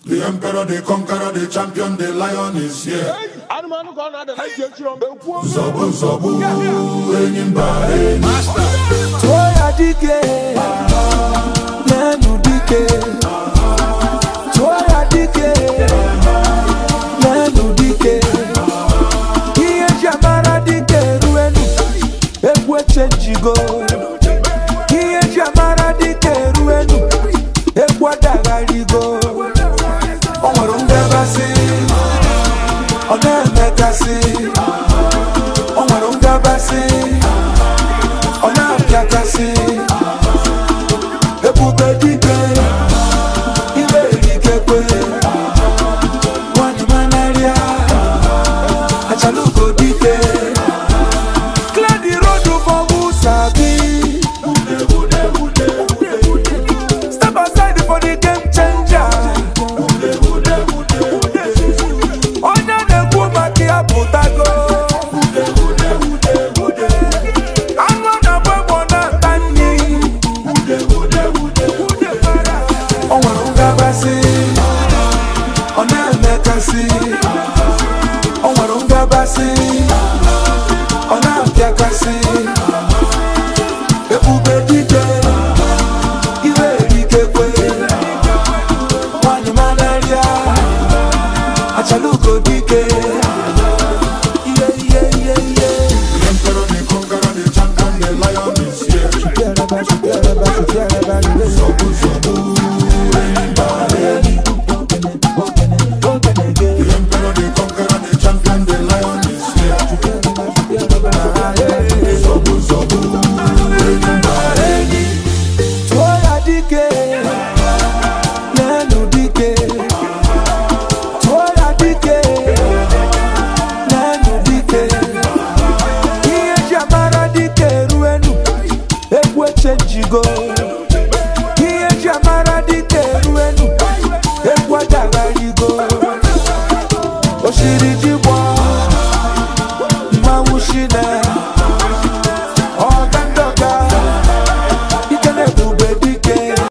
The emperor, the conqueror, the champion, the lion is here. Zobu, zobu, enyimba, master. Toya dike, nenu dike. Toya dike, nenu dike. Iye jamara dike ruenu, ebwe chenjigo. Iye jamara dike ruenu, ebwe dagarigo. Onwarunga basi, onemekasi. Onwarunga basi, onapiakasi. Ebube dike, ibe ikekwe. Wani manaria, achaluko dike. Clear the road for Musabi. Step aside for the game changer. Onya neku maki aputago. Anga na bwebo na tani. Onwarunga basi, onemekasi. Onwarunga basi, onapiakasi. Ebube dike, iwe ikekwe. Wani manaria, achaluko dike. The emperor, the conqueror, the champion, the lion is here. Zobu, zobu, enyimba. The emperor, the conqueror, the champion, the lion is here. Zobu, zobu, enyimba. Toya dike, nenu dike. Toya dike, nenu dike. Iye jamara dike ruenu, ebwe chenjigo.